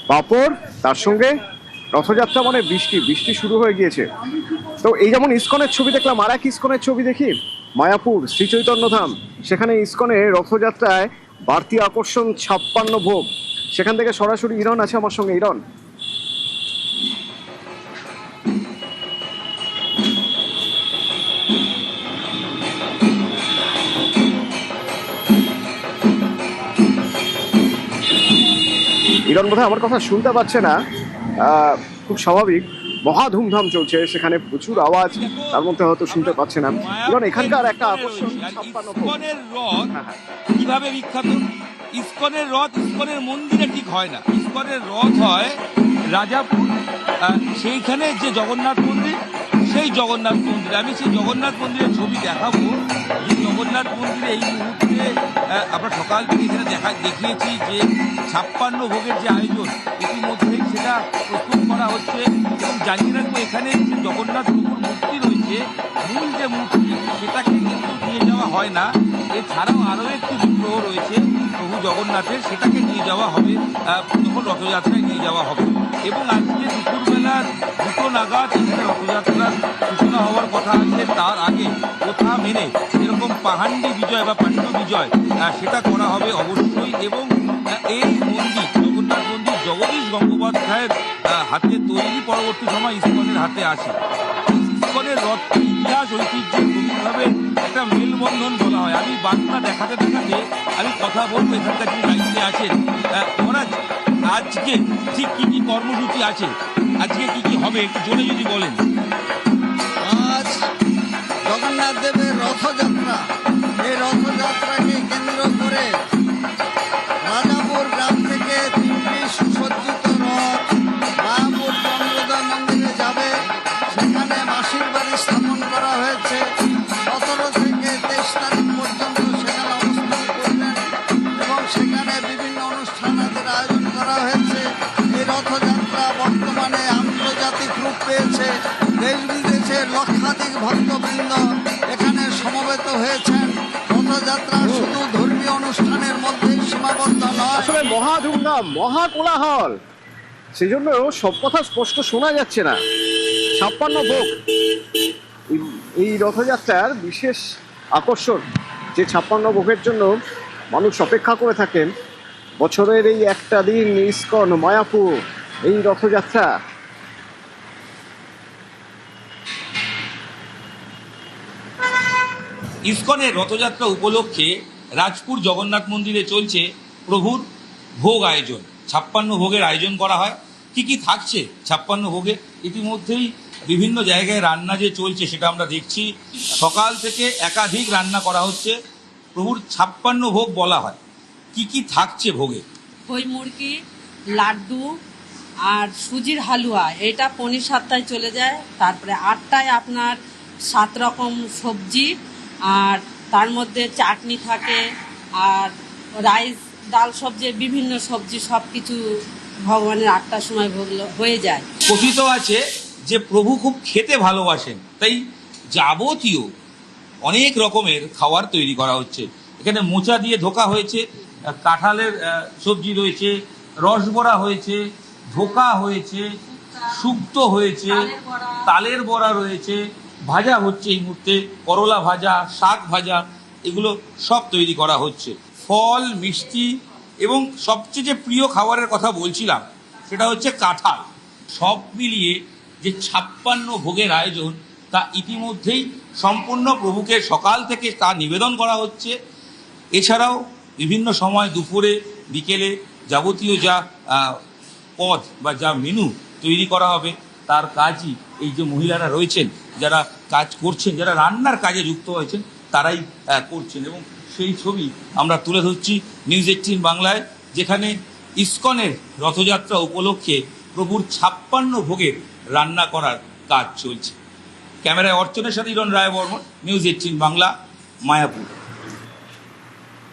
পাঁপড়, তার সঙ্গে রথযাত্রা মানে বৃষ্টি, বৃষ্টি শুরু হয়ে গিয়েছে। তো এই যেমন ইসকনের ছবি দেখলাম, আর এক ইসকনের ছবি দেখি মায়াপুর শ্রী চৈতন্য ধাম। সেখানে ইসকনে রথযাত্রায় বাড়তি আকর্ষণ 56 ভোগ। সেখান থেকে সরাসরি ইরন আছে আমার সঙ্গে। ইরন, ইরন বোধহয় আমার কথা শুনতে পাচ্ছে না, খুব স্বাভাবিক। মহা ধুমধাম চলছে, সেখানে প্রচুর আওয়াজ, তার মধ্যে হয়তো শুনতে পাচ্ছে না। ইরন, এখানকার একটা আকর্ষণ 56 ভোগ। ইসকনের রথ কিভাবে বিখ্যাত? ইসকনের রথ ইসকনের মন্দিরে ঠিক হয় না, ইসকনের রথ হয় রাজাপুর। সেইখানে যে জগন্নাথ মন্দির, সেই জগন্নাথ মন্দিরে আমি সেই জগন্নাথ মন্দিরের ছবি দেখাবো। এই জগন্নাথ মন্দিরে এই মুহূর্তে আমরা সকাল থেকে এখানে দেখিয়েছি যে 56 ভোগের যে আয়োজন ইতিমধ্যেই সেটা প্রস্তুত করা হচ্ছে। এবং জানিয়ে রাখবো, এখানে যে জগন্নাথ প্রভুর মূর্তি রয়েছে, মূল যে মূর্তি সেটাকে কিন্তু নিয়ে যাওয়া হয় না। এছাড়াও আরও একটি বিগ্রহ রয়েছে প্রভু জগন্নাথের, সেটাকে নিয়ে যাওয়া হবে যখন রথযাত্রায় নিয়ে যাওয়া হবে। এবং আজকে দুপুরবেলা 2টো নাগাদ এখানে রথযাত্রার সূচনা হওয়ার কথা আছে। তার আগে প্রথা মেনে এরকম পাহান্ডি বিজয় বা পাণ্ডু বিজয় সেটা করা হবে অবশ্যই। এবং এই মন্দির, জগন্নাথ মন্দির, জগদীশ গঙ্গোপাধ্যায়ের হাতে তৈরি, পরবর্তী সময় ইসকনের হাতে আসে। ইসকনের রথকে ইতিহাস ঐতিহ্যের গভীরভাবে একটা মেলবন্ধন বলা হয়। আমি বাংলা দেখাতে দেখাতে আমি কথা বলবো এখানকার যিনি দায়িত্বে আছেন। ওরা আজকে ঠিক কী কী কর্মসূচি আছে, আজকে কি কি হবে একটু জোরে যদি বলেন। আজ জগন্নাথ দেবের রথযাত্রা, এই রথযাত্রাকে কেন্দ্র করে রাজাপুর গ্রাম থেকে 3টি সুসজ্জিত রথ মায়াপুর চন্দ্রোদয় মন্দিরে যাবে। সেখানে মাসির বাড়ি স্থাপন করা হয়েছে। 17 থেকে 23 তারিখ পর্যন্ত সেখানে অবস্থান করবেন এবং সেখানে বিভিন্ন অনুষ্ঠানাদির আয়োজন করা হয়েছে। এই রথযাত্রা বর্তমানে আন্তর্জাতিক রূপ পেয়েছে। দেশ বিদেশের লক্ষাধিক ভক্তবৃন্দ এখানে সমবেত হয়েছেন। রথযাত্রা শুধু ধর্মীয় অনুষ্ঠানের মধ্যেই সীমাবদ্ধ নয়, আসলে মহা ধুমধাম, মহা কোলাহল, সেই জন্য সব কথা স্পষ্ট শোনা যাচ্ছে না। 56 ভোগ এই রথযাত্রার বিশেষ আকর্ষণ, যে 56 ভোগের জন্য মানুষ অপেক্ষা করে থাকেন। বছরের এই একটা দিন ইসকন মায়াপুর, এই রথযাত্রা। ইসকনের রথযাত্রা উপলক্ষে রাজপুর জগন্নাথ মন্দিরে চলছে প্রভুর ভোগ আয়োজন। 56 ভোগের আয়োজন করা হয়। কি কি থাকছে 56 ভোগে? ইতিমধ্যেই বিভিন্ন জায়গায় রান্না যে চলছে সেটা আমরা দেখছি। সকাল থেকে একাধিক রান্না করা হচ্ছে। প্রভুর 56 ভোগ বলা হয়। কি কি থাকছে ভোগে? খই মুরগি, লাড্ডু আর সুজির হালুয়া, এটা 7:15 চলে যায়। তারপরে 8টায় আপনার 7 রকম সবজি, আর তার মধ্যে চাটনি থাকে, আর রাইস, ডাল সবজি, বিভিন্ন সবজি, সব কিছু ভগবানের 8টার সময় হয়ে যায়। কথিত আছে যে প্রভু খুব খেতে ভালোবাসেন, তাই যাবতীয় অনেক রকমের খাবার তৈরি করা হচ্ছে। এখানে মোচা দিয়ে ধোকা হয়েছে, কাঁঠালের সবজি রয়েছে, রসবড়া হয়েছে, ধোকা হয়েছে, শুক্তো হয়েছে, তালের বড়া রয়েছে, ভাজা হচ্ছে এই মুহূর্তে, করলা ভাজা, শাক ভাজা, এগুলো সব তৈরি করা হচ্ছে। ফল, মিষ্টি এবং সবচেয়ে যে প্রিয় খাবারের কথা বলছিলাম সেটা হচ্ছে কাঁঠাল। সব মিলিয়ে যে 56 ভোগের আয়োজন, তা ইতিমধ্যেই সম্পূর্ণ প্রভুকে সকাল থেকে তা নিবেদন করা হচ্ছে। এছাড়াও বিভিন্ন সময় দুপুরে, বিকেলে যাবতীয় যা পদ বা যা মেনু তৈরি করা হবে, তার কাজই এই যে মহিলারা রয়েছেন, যারা কাজ করছেন, যারা রান্নার কাজে যুক্ত হয়েছেন, তারাই করছেন। এবং সেই ছবি আমরা তুলে ধরছি নিউজ 18 বাংলায়, যেখানে ইসকনের রথযাত্রা উপলক্ষে প্রভুর 56 ভোগের রান্না করার কাজ চলছে। ক্যামেরায় অর্চনের সাথে ইরন রায় বর্মন, নিউজ 18 বাংলা, মায়াপুর।